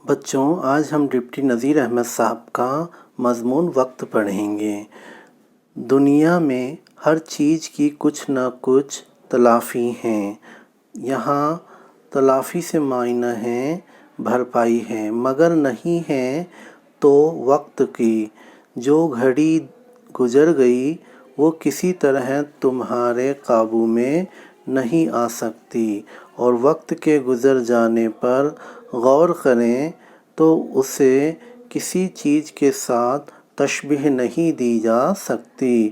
بچوں، آج ہم ڈپٹی نذیر احمد صاحب کا مضمون وقت پڑھیں گے۔ دنیا میں ہر چیز کی کچھ نہ کچھ تلافی ہیں۔ یہاں تلافی سے معنی ہے بھرپائی ہے، مگر نہیں ہے تو وقت کی۔ جو گھڑی گزر گئی وہ کسی طرح تمہارے قابو میں نہیں آ سکتی، اور وقت کے گزر جانے پر غور کریں تو اسے کسی چیز کے ساتھ تشبیہ نہیں دی جا سکتی۔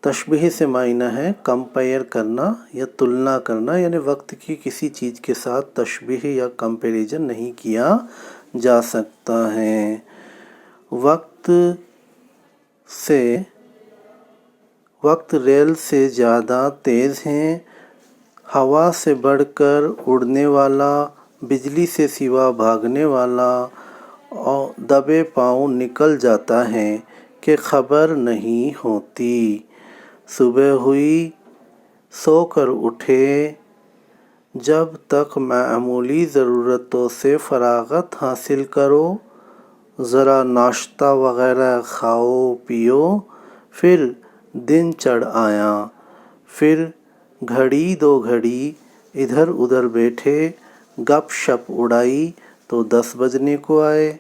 تشبیہ سے معنی ہے کمپیئر کرنا یا تلنا کرنا، یعنی وقت کی کسی چیز کے ساتھ تشبیہ یا کمپیریزن نہیں کیا جا سکتا ہے۔ وقت ریل سے زیادہ تیز ہے، ہوا سے بڑھ کر اڑنے والا، بجلی سے سوا بھاگنے والا، اور دبے پاؤں نکل جاتا ہے کہ خبر نہیں ہوتی۔ صبح ہوئی، سو کر اٹھے، جب تک معمولی ضرورتوں سے فراغت حاصل کرو، ذرا ناشتہ وغیرہ کھاؤ پیو، پھر دن چڑھ آیا۔ پھر گھڑی دو گھڑی ادھر ادھر بیٹھے، گپ شپ اڑائی تو 10 بجنے کو آئے۔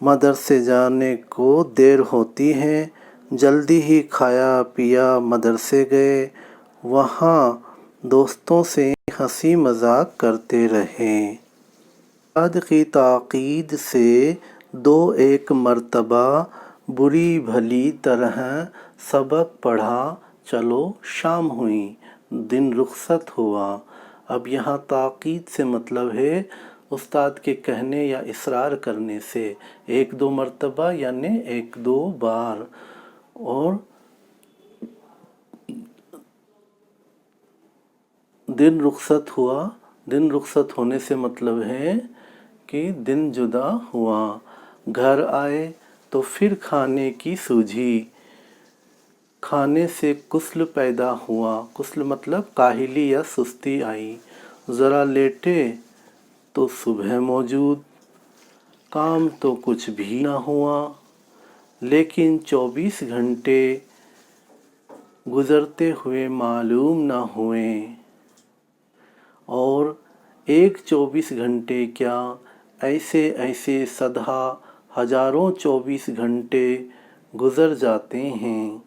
مدرسے جانے کو دیر ہوتی ہے، جلدی ہی کھایا پیا مدرسے گئے، وہاں دوستوں سے ہنسی مذاق کرتے رہے۔ استاد کی تاکید سے 2-1 مرتبہ بری بھلی طرح سبق پڑھا، چلو شام ہوئی، دن رخصت ہوا۔ اب یہاں تاکید سے مطلب ہے استاد کے کہنے یا اصرار کرنے سے 1-2 مرتبہ یعنی 1-2 بار، اور دن رخصت ہوا۔ دن رخصت ہونے سے مطلب ہے کہ دن جدا ہوا۔ گھر آئے تو پھر کھانے کی سوجھی، کھانے سے کسل پیدا ہوا، کسل مطلب کاہلی یا سستی آئی۔ ذرا لیٹے تو صبح موجود، کام تو کچھ بھی نہ ہوا، لیکن 24 گھنٹے گزرتے ہوئے معلوم نہ ہوئے، اور ایک 24 گھنٹے کیا، ایسے سدھا ہزاروں 24 گھنٹے گزر جاتے ہیں۔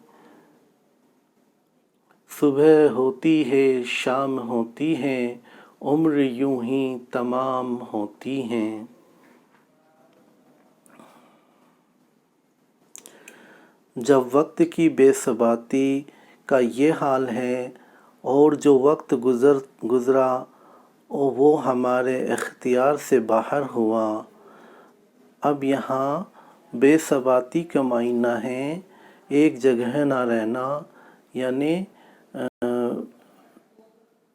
صبح ہوتی ہے، شام ہوتی ہے، عمر یوں ہی تمام ہوتی ہے۔ جب وقت کی بے ثباتی کا یہ حال ہے اور جو وقت گزرا وہ ہمارے اختیار سے باہر ہوا۔ اب یہاں بے ثباتی کا معنی ہے ایک جگہ نہ رہنا، یعنی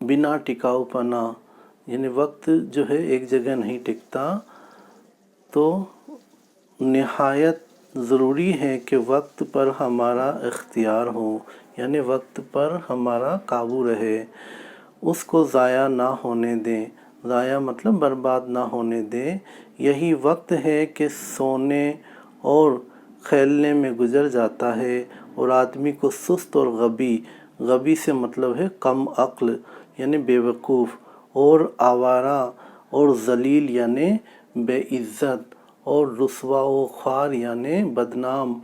بنا ٹکاؤ پنا، یعنی وقت جو ہے ایک جگہ نہیں ٹکتا، تو نہایت ضروری ہے کہ وقت پر ہمارا اختیار ہو، یعنی وقت پر ہمارا قابو رہے، اس کو ضائع نہ ہونے دیں۔ ضائع مطلب برباد نہ ہونے دیں۔ یہی وقت ہے کہ سونے اور کھیلنے میں گزر جاتا ہے، اور آدمی کو سست اور غبی سے مطلب ہے کم عقل یعنی بے وقوف، اور آوارہ اور ذلیل یعنی بے عزت، اور رسوا و خوار یعنی بدنام،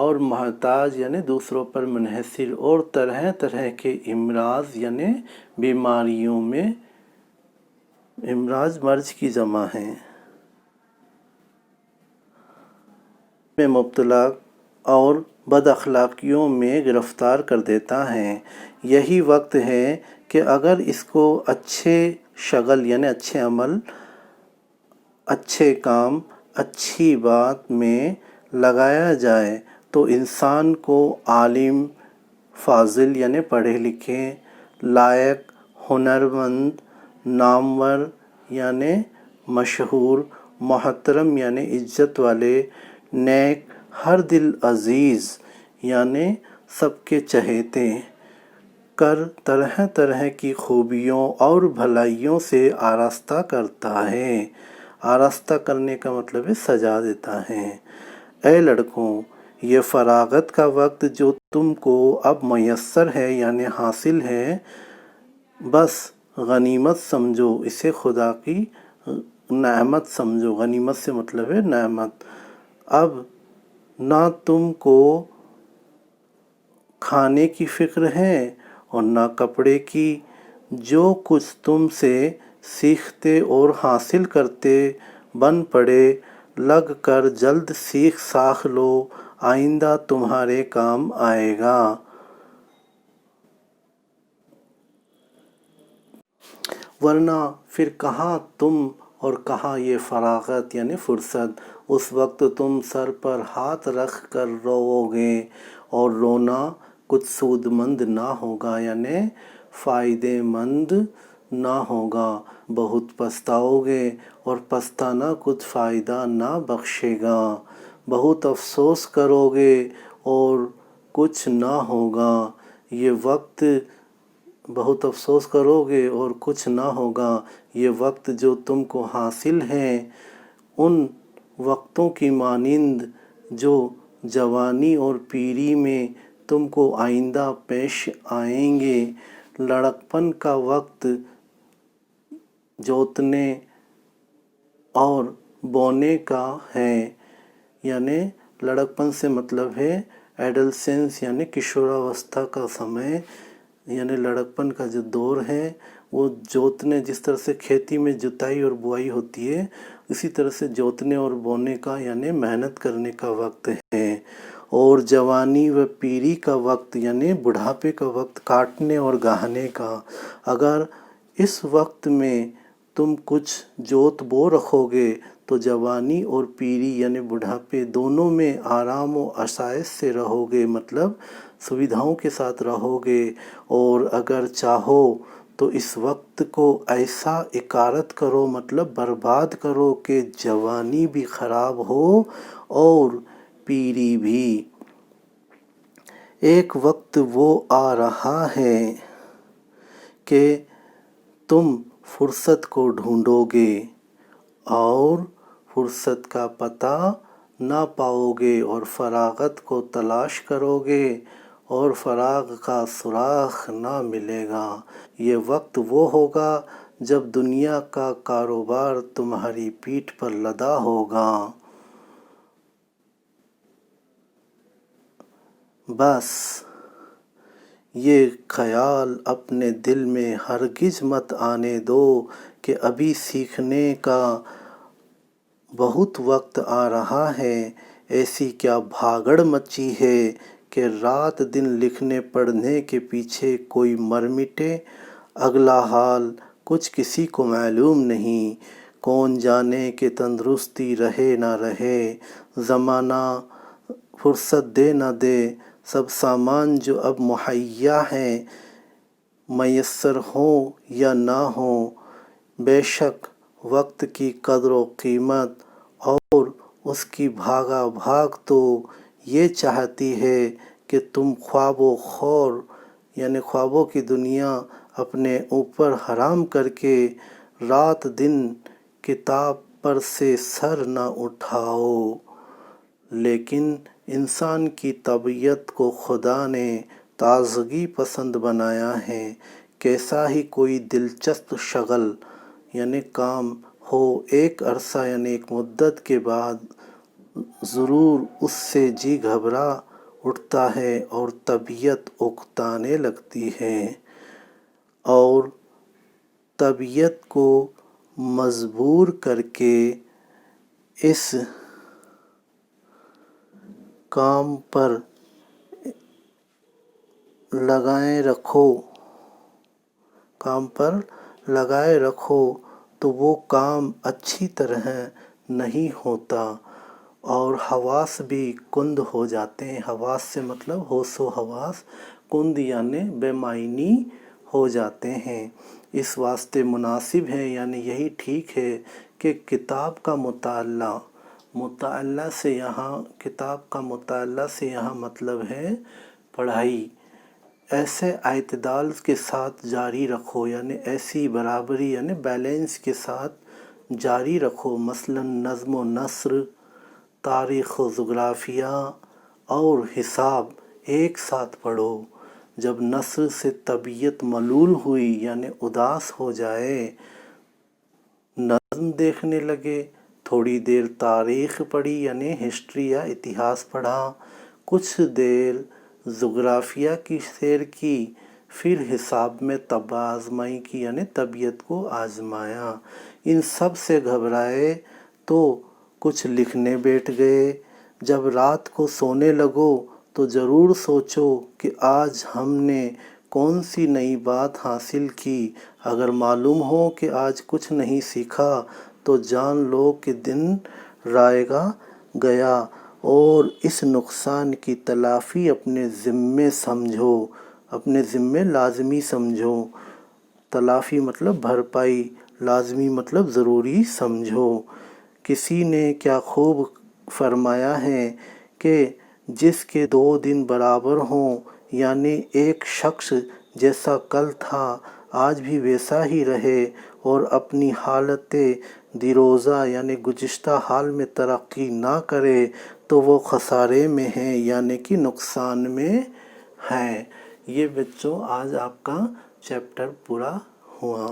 اور محتاج یعنی دوسروں پر منحصر، اور طرح طرح کے امراض یعنی بیماریوں میں، امراض مرض کی جمع ہے، میں مبتلا اور بد اخلاقیوں میں گرفتار کر دیتا ہے۔ یہی وقت ہے کہ اگر اس کو اچھے شغل یعنی اچھے عمل، اچھے کام، اچھی بات میں لگایا جائے تو انسان کو عالم، فاضل یعنی پڑھے لکھے، لائق، ہنرمند، نامور یعنی مشہور، محترم یعنی عزت والے، نیک، ہر دل عزیز یعنی سب کے چہیتے، کر طرح طرح کی خوبیوں اور بھلائیوں سے آراستہ کرتا ہے۔ آراستہ کرنے کا مطلب ہے سجا دیتا ہے۔ اے لڑکوں، یہ فراغت کا وقت جو تم کو اب میسر ہے یعنی حاصل ہے، بس غنیمت سمجھو، اسے خدا کی نعمت سمجھو۔ غنیمت سے مطلب ہے نعمت۔ اب نہ تم کو کھانے کی فکر ہے اور نہ کپڑے کی۔ جو کچھ تم سے سیکھتے اور حاصل کرتے بن پڑے، لگ کر جلد سیکھ ساکھ لو، آئندہ تمہارے کام آئے گا۔ ورنہ پھر کہاں تم اور کہاں یہ فراغت یعنی فرصت۔ اس وقت تم سر پر ہاتھ رکھ کر رو گے اور رونا کچھ سود مند نہ ہوگا یعنی فائدے مند نہ ہوگا، بہت پچھتاؤ گے اور پچھتانا کچھ فائدہ نہ بخشے گا، بہت افسوس کرو گے اور کچھ نہ ہوگا۔ یہ وقت بہت افسوس کرو گے اور کچھ نہ ہوگا۔ یہ وقت جو تم کو حاصل ہیں ان وقتوں کی مانند جو جوانی اور پیری میں تم کو آئندہ پیش آئیں گے۔ لڑکپن کا وقت جوتنے اور بونے کا ہے، یعنی لڑکپن سے مطلب ہے ایڈلسنس یعنی کشوراوستھا کا سمے، یعنی لڑکپن کا جو دور ہے وہ جوتنے، جس طرح سے کھیتی میں جتائی اور بوائی ہوتی ہے اسی طرح سے جوتنے اور بونے کا یعنی محنت کرنے کا وقت ہے۔ اور جوانی و پیری کا وقت یعنی بڑھاپے کا وقت کاٹنے اور گاہنے کا۔ اگر اس وقت میں تم کچھ جوت بو رکھو گے تو جوانی اور پیری یعنی بڑھاپے دونوں میں آرام و عشائش سے رہو گے، مطلب سویدھاؤں کے ساتھ رہو گے۔ اور اگر چاہو تو اس وقت کو ایسا اکارت کرو مطلب برباد کرو کہ جوانی بھی خراب ہو اور پیری بھی۔ ایک وقت وہ آ رہا ہے کہ تم فرصت کو ڈھونڈو گے اور فرصت کا پتہ نہ پاؤ گے اور فراغت کو تلاش کرو گے اور فراغ کا سراغ نہ ملے گا۔ یہ وقت وہ ہوگا جب دنیا کا کاروبار تمہاری پیٹھ پر لدا ہوگا۔ بس یہ خیال اپنے دل میں ہرگز مت آنے دو کہ ابھی سیکھنے کا بہت وقت آ رہا ہے۔ ایسی کیا بھاگڑ مچی ہے کہ رات دن لکھنے پڑھنے کے پیچھے کوئی مر مٹے۔ اگلا حال کچھ کسی کو معلوم نہیں، کون جانے کہ تندرستی رہے نہ رہے، زمانہ فرصت دے نہ دے۔ سب سامان جو اب مہیا ہیں میسر ہوں یا نہ ہوں، بے شک وقت کی قدر و قیمت اور اس کی بھاگا بھاگ تو یہ چاہتی ہے کہ تم خواب و خور یعنی خوابوں کی دنیا اپنے اوپر حرام کر کے رات دن کتاب پر سے سر نہ اٹھاؤ۔ لیکن انسان کی طبیعت کو خدا نے تازگی پسند بنایا ہے۔ کیسا ہی کوئی دلچسپ شغل یعنی کام ہو، ایک عرصہ یعنی ایک مدت کے بعد ضرور اس سے جی گھبرا اٹھتا ہے اور طبیعت اکتانے لگتی ہے، اور طبیعت کو مجبور کر کے اس کام پر لگائے رکھو تو وہ کام اچھی طرح نہیں ہوتا اور حواس بھی کند ہو جاتے ہیں۔ حواس سے مطلب ہوش و حواس، کند یعنی بے معنی ہو جاتے ہیں۔ اس واسطے مناسب ہے یعنی یہی ٹھیک ہے کہ کتاب کا مطالعہ سے یہاں مطلب ہے پڑھائی، ایسے اعتدال کے ساتھ جاری رکھو، یعنی ایسی برابری یعنی بیلنس کے ساتھ جاری رکھو، مثلاً نظم و نثر، تاریخ و جغرافیہ اور حساب ایک ساتھ پڑھو۔ جب نثر سے طبیعت ملول ہوئی یعنی اداس ہو جائے، نظم دیکھنے لگے، تھوڑی دیر تاریخ پڑھی یعنی ہسٹری یا اتہاس پڑھا، کچھ دیر جغرافیہ کی سیر کی، پھر حساب میں طب آزمائی کی یعنی طبیعت کو آزمایا۔ ان سب سے گھبرائے تو کچھ لکھنے بیٹھ گئے۔ جب رات کو سونے لگو تو ضرور سوچو کہ آج ہم نے کون سی نئی بات حاصل کی۔ اگر معلوم ہو کہ آج کچھ نہیں سیکھا تو جان لو کہ دن رائگاں گیا اور اس نقصان کی تلافی اپنے ذمے سمجھو، اپنے ذمے لازمی سمجھو۔ تلافی مطلب بھرپائی، لازمی مطلب ضروری سمجھو۔ کسی نے کیا خوب فرمایا ہے کہ جس کے 2 دن برابر ہوں، یعنی ایک شخص جیسا کل تھا آج بھی ویسا ہی رہے اور اپنی حالت دیروزہ یعنی گزشتہ حال میں ترقی نہ کرے تو وہ خسارے میں ہے یعنی کہ نقصان میں ہے۔ یہ بچوں آج آپ کا چیپٹر پورا ہوا۔